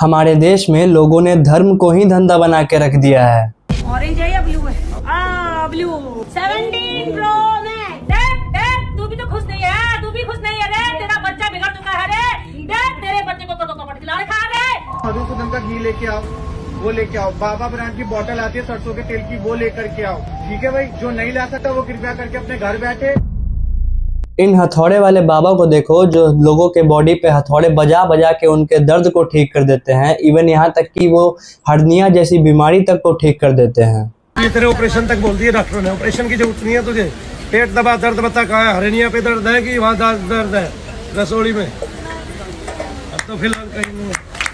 हमारे देश में लोगों ने धर्म को ही धंधा बना के रख दिया है। ऑरेंज है या ब्लू है? Blue 17 pro max. तू भी तो खुश नहीं है, तू भी खुश नहीं है रे। तेरा बच्चा बिगड़ चुका है रे। तेरे बच्चे को तो खिला खा रे। मधुसूदन का घी लेके आओ, वो लेके आओ। बाबा ब्रांड की बोतल आती है सरसों के तेल की, वो लेकर के आओ। ठीक है भाई, जो नहीं ला सकता वो कृपया करके अपने घर बैठे। इन हथौड़े वाले बाबा को देखो, जो लोगों के बॉडी पे हथौड़े बजा बजा के उनके दर्द को ठीक कर देते हैं। इवन यहाँ तक कि वो हर्निया जैसी बीमारी तक को ठीक कर देते हैं। ये तेरे ऑपरेशन तक बोल दिया डॉक्टर ने, ऑपरेशन की जरूरत नहीं है तुझे। पेट दबा, दर्द बता कहाँ है? हर्निया पे दर्द है कि वहाँ दर्द है रसोड़ी में? अब तो फिलहाल कहीं नहीं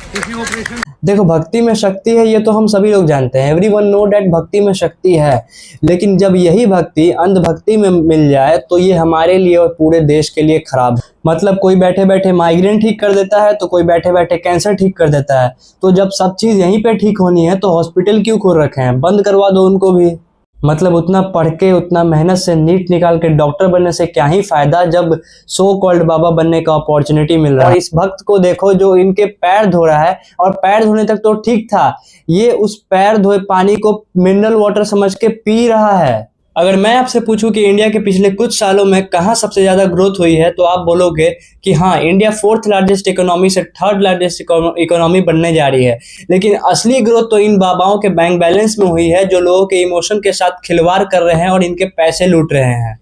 किसी ऑपरेशन। देखो, भक्ति में शक्ति है, ये तो हम सभी लोग जानते हैं। एवरीवन नो डैट भक्ति में शक्ति है। लेकिन जब यही भक्ति अंधभक्ति में मिल जाए तो ये हमारे लिए और पूरे देश के लिए खराब। मतलब कोई बैठे बैठे माइग्रेन ठीक कर देता है तो कोई बैठे बैठे कैंसर ठीक कर देता है। तो जब सब चीज़ यहीं पे ठीक होनी है तो हॉस्पिटल क्यों खोल रखे हैं? बंद करवा दो उनको भी। मतलब उतना पढ़ के, उतना मेहनत से नीट निकाल के डॉक्टर बनने से क्या ही फायदा जब सो कॉल्ड बाबा बनने का अपॉर्चुनिटी मिल रहा है। इस भक्त को देखो जो इनके पैर धो रहा है, और पैर धोने तक तो ठीक था, ये उस पैर धोए पानी को मिनरल वाटर समझ के पी रहा है। अगर मैं आपसे पूछूं कि इंडिया के पिछले कुछ सालों में कहाँ सबसे ज्यादा ग्रोथ हुई है तो आप बोलोगे कि हाँ, इंडिया 4th लार्जेस्ट इकोनॉमी से 3rd लार्जेस्ट इकोनॉमी बनने जा रही है। लेकिन असली ग्रोथ तो इन बाबाओं के बैंक बैलेंस में हुई है, जो लोगों के इमोशन के साथ खिलवाड़ कर रहे हैं और इनके पैसे लूट रहे हैं।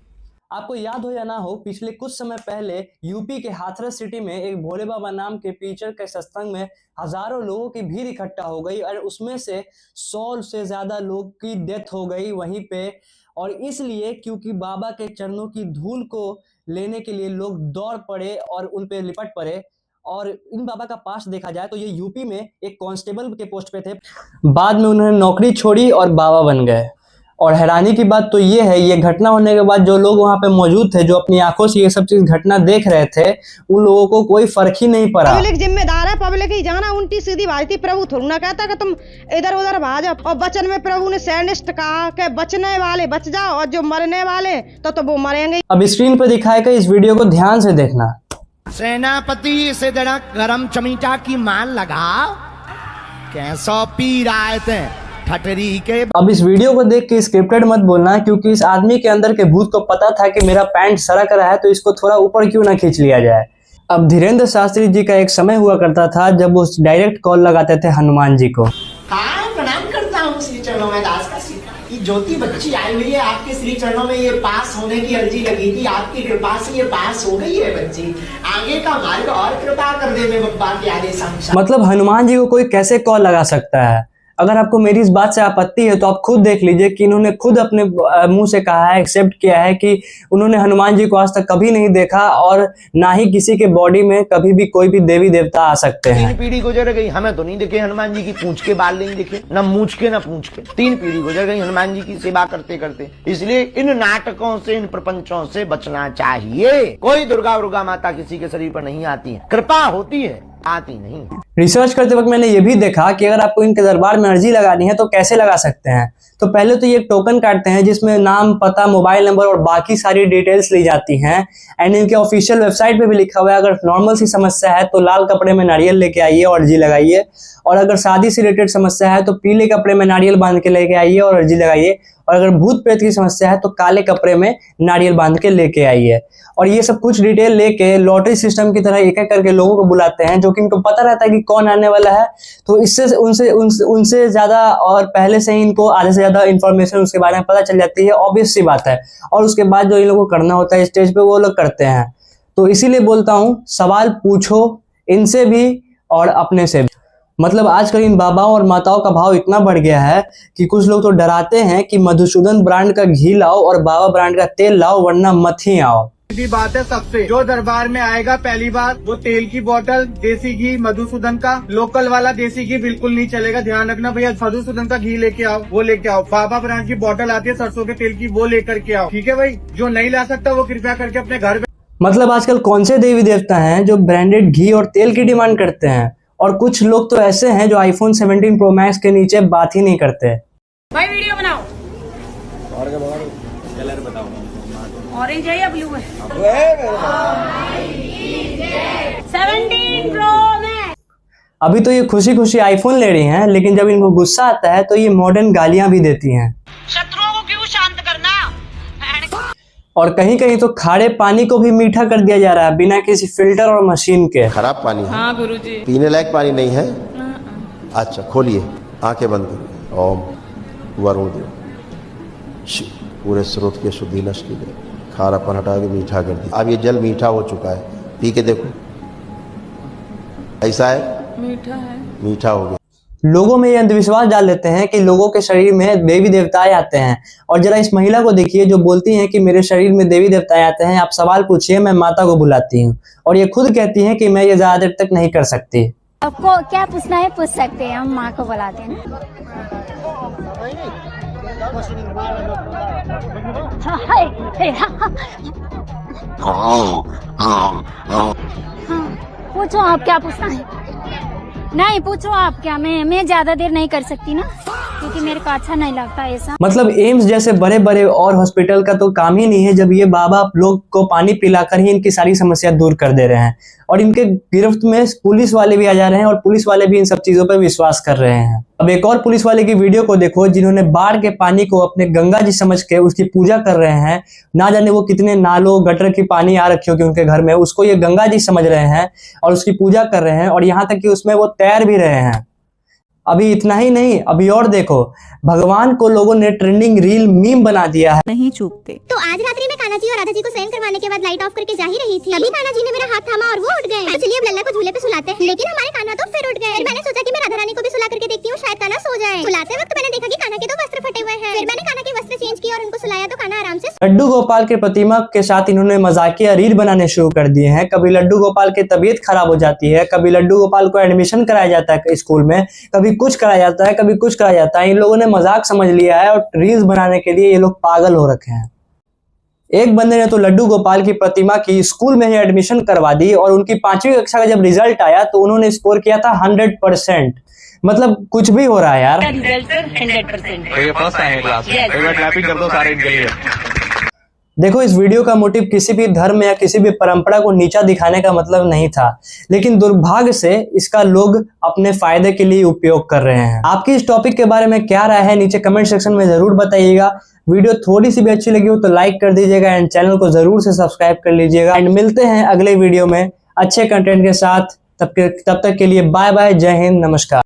आपको याद हो या ना हो, पिछले कुछ समय पहले यूपी के हाथरस सिटी में एक भोले बाबा नाम के टीचर के सत्संग में हजारों लोगों की भीड़ इकट्ठा हो गई और उसमें से 100 से ज्यादा लोग की डेथ हो गई वहीं पे। और इसलिए क्योंकि बाबा के चरणों की धूल को लेने के लिए लोग दौड़ पड़े और उन पे लिपट पड़े। और इन बाबा का पास्ट देखा जाए तो ये यूपी में एक कांस्टेबल के पोस्ट पे थे, बाद में उन्होंने नौकरी छोड़ी और बाबा बन गए। और हैरानी की बात तो ये है, ये घटना होने के बाद जो लोग वहां पे मौजूद थे, जो अपनी आंखों से ये सब चीज घटना देख रहे थे, उन लोगों को कोई फर्क ही नहीं पड़ा। पब्लिक जिम्मेदार है, पब्लिक ही जाना उल्टी सीधी भाजती। प्रभु थोड़ा ना कहता कि तुम इधर उधर भाजो। और वचन में प्रभु ने सैनिष्ठ कहा कि बचने वाले बच जाओ और जो मरने वाले तो वो मरेंगे। अब स्क्रीन पर दिखाए गए इस वीडियो को ध्यान से देखना। सेनापति से जरा गरम चमीटा की मान लगाओ, कैसा पी रहे थे ठटरी के। अब इस वीडियो को देख के स्क्रिप्टेड मत बोलना, क्योंकि इस आदमी के अंदर के भूत को पता था कि मेरा पैंट सरक रहा है तो इसको थोड़ा ऊपर क्यों ना खींच लिया जाए। अब धीरेन्द्र शास्त्री जी का एक समय हुआ करता था जब वो डायरेक्ट कॉल लगाते थे हनुमान जी को। प्रणाम करता हूँ श्री चरणों में दास का ये ज्योति बच्ची आई हुई है आपके श्री चरणों में, ये पास होने की अर्जी लगी थी, आपकी कृपा से ये पास हो गई है बच्ची। आगे का मार्ग और कृपा कर दे मेरे बप्पा के आदेश। मतलब हनुमान जी को कोई कैसे कॉल लगा सकता है? अगर आपको मेरी इस बात से आपत्ति है तो आप खुद देख लीजिए कि इन्होंने खुद अपने मुंह से कहा है, एक्सेप्ट किया है कि उन्होंने हनुमान जी को आज तक कभी नहीं देखा और ना ही किसी के बॉडी में कभी भी कोई भी देवी देवता आ सकते हैं। 3 पीढ़ी गुजर गई, हमें तो नहीं दिखे हनुमान जी की पूंछ के बाल नहीं दिखे, न मूछ के न पूंछ के। 3 पीढ़ी गुजर गई हनुमान जी की सेवा करते करते। इसलिए इन नाटकों से, इन प्रपंचों से बचना चाहिए। कोई दुर्गा माता किसी के शरीर पर नहीं आती है, कृपा होती है, आती नहीं। रिसर्च करते वक्त मैंने ये भी देखा कि अगर आपको इनके दरबार में अर्जी लगानी है तो कैसे लगा सकते हैं। तो पहले तो ये टोकन काटते हैं जिसमें नाम, पता, मोबाइल नंबर और बाकी सारी डिटेल्स ली जाती हैं। एंड इनके ऑफिशियल वेबसाइट पे भी लिखा हुआ है, अगर नॉर्मल सी समस्या है तो लाल कपड़े में नारियल लेके आइए और अर्जी लगाइए, और अगर शादी से रिलेटेड समस्या है तो पीले कपड़े में नारियल बांध के लेके आइए और अर्जी लगाइए, और अगर भूत प्रेत की समस्या है तो काले कपड़े में नारियल बांध के लेके आइए। और ये सब कुछ डिटेल लेके लॉटरी सिस्टम की तरह एक एक करके लोगों को बुलाते हैं, जो कि इनको पता रहता है कि कौन आने वाला है। तो इससे उनसे ज्यादा और पहले से ही इनको आधे से ज्यादा इन्फॉर्मेशन उसके बारे में पता चल जाती है, ऑब्वियस सी बात है। और उसके बाद जो इन लोगों को करना होता है स्टेज पे वो लोग करते हैं। तो इसीलिए बोलता हूँ, सवाल पूछो इनसे भी और अपने से भी। मतलब आजकल इन बाबाओं और माताओं का भाव इतना बढ़ गया है कि कुछ लोग तो डराते हैं कि मधुसूदन ब्रांड का घी लाओ और बाबा ब्रांड का तेल लाओ, वरना मत ही आओ। सीधी बात है सबसे, जो दरबार में आएगा पहली बार वो तेल की बोतल, देसी घी मधुसूदन का, लोकल वाला देसी घी बिल्कुल नहीं चलेगा। ध्यान रखना भैया, मधुसूदन का घी लेके आओ, वो लेके आओ। बाबा ब्रांड की बोतल आती है सरसों के तेल की, वो लेकर के आओ। ठीक है भाई, जो नहीं ला सकता वो कृपया करके अपने घर। मतलब आजकल कौन से देवी देवता हैं जो ब्रांडेड घी और तेल की डिमांड करते हैं, और कुछ लोग तो ऐसे हैं जो आईफोन 17 प्रो मैक्स के नीचे बात ही नहीं करते। भाई वीडियो बनाओ। और क्या बताओ, कलर बताओ, ऑरेंज है या ब्लू है? 17 प्रो मैक्स। अभी तो ये खुशी खुशी आईफोन ले रही हैं, लेकिन जब इनको गुस्सा आता है तो ये मॉडर्न गालियां भी देती हैं। शत्रुओं को क्यों शांत करना। और कहीं कहीं तो खारे पानी को भी मीठा कर दिया जा रहा है बिना किसी फिल्टर और मशीन के। खराब पानी है। हाँ गुरुजी। पीने लायक पानी नहीं है। अच्छा खोलिए, आंखें बंद करिए। ओम वरुण देव पूरे स्रोत के शुद्धि नष्ट कीजिए, खारापन हटा के मीठा कर दिया। अब ये जल मीठा हो चुका है, पी के देखो ऐसा है, मीठा है, मीठा हो गया। लोगों में ये अंधविश्वास डाल देते हैं कि लोगों के शरीर में देवी देवताएं आते हैं। और जरा इस महिला को देखिए जो बोलती हैं कि मेरे शरीर में देवी देवताएं आते हैं। आप सवाल पूछिए, मैं माता को बुलाती हूँ, और ये खुद कहती हैं कि मैं ये ज्यादा देर तक नहीं कर सकती। आपको क्या पूछना है पूछ सकते हैं, हम माँ को बुलाते हैं ना। पूछो आप क्या पूछना है। नहीं पूछो आप क्या, मैं ज्यादा देर नहीं कर सकती ना, क्योंकि मेरे को अच्छा नहीं लगता ऐसा। मतलब एम्स जैसे बड़े बड़े और हॉस्पिटल का तो काम ही नहीं है जब ये बाबा लोग को पानी पिलाकर ही इनकी सारी समस्या दूर कर दे रहे हैं। और इनके गिरफ्त में पुलिस वाले भी आ जा रहे हैं, और पुलिस वाले भी इन सब चीजों पर विश्वास कर रहे हैं। अब एक और पुलिस वाले की वीडियो को देखो जिन्होंने बाढ़ के पानी को अपने गंगा जी समझ के उसकी पूजा कर रहे हैं। ना जाने वो कितने नालों गटर की पानी आ रखी होगी उनके घर में, उसको ये गंगा जी समझ रहे हैं और उसकी पूजा कर रहे हैं, और यहाँ तक कि उसमें वो तैर भी रहे हैं। अभी इतना ही नहीं, अभी और देखो, भगवान को लोगों ने ट्रेंडिंग रील मीम बना दिया है। नहीं चूकते। तो आज रात्रि में कान्हा जी और राधा जी को शयन करवाने के बाद लाइट ऑफ करके जा ही रही थी, तभी कान्हा जी ने मेरा हाथ थामा और वो उठ गए। तो चलिए अब लल्ला को झूले पे सुलाते हैं, लेकिन हमारे कान्हा तो फिर उठ गए। फिर मैंने सोचा कि मैं राधा रानी को भी सुला करके देखती हूँ, शायद कान्हा सो जाए। सुलाते वक्त मैंने देखा कि कान्हा के 2 वस्त्र फटे हुए हैं। फिर मैंने कान्हा के वस्त्र चेंज किए और उनको सुलाया तो कान्हा आराम से। लड्डू गोपाल के प्रतिमा के साथ इन्होंने मजाकिया रील बनाने शुरू कर दिए हैं। कभी लड्डू गोपाल की तबीयत खराब हो जाती है, कभी लड्डू गोपाल को एडमिशन कराया जाता है स्कूल में, कभी कुछ कराया जाता है, कभी कुछ कराया जाता है। इन लोगों ने मजाक समझ लिया है और रील्स बनाने के लिए ये लोग पागल हो रखे हैं। एक बंदे ने तो लड्डू गोपाल की प्रतिमा की स्कूल में ही एडमिशन करवा दी, और उनकी 5वीं कक्षा का जब रिजल्ट आया तो उन्होंने स्कोर किया था 100%। मतलब कुछ भी हो रहा है यार। देखो, इस वीडियो का मोटिव किसी भी धर्म या किसी भी परंपरा को नीचा दिखाने का मतलब नहीं था, लेकिन दुर्भाग्य से इसका लोग अपने फायदे के लिए उपयोग कर रहे हैं। आपकी इस टॉपिक के बारे में क्या राय है नीचे कमेंट सेक्शन में जरूर बताइएगा। वीडियो थोड़ी सी भी अच्छी लगी हो तो लाइक कर दीजिएगा, एंड चैनल को जरूर से सब्सक्राइब कर लीजिएगा। एंड मिलते हैं अगले वीडियो में अच्छे कंटेंट के साथ। तब तक के लिए बाय बाय, जय हिंद, नमस्कार।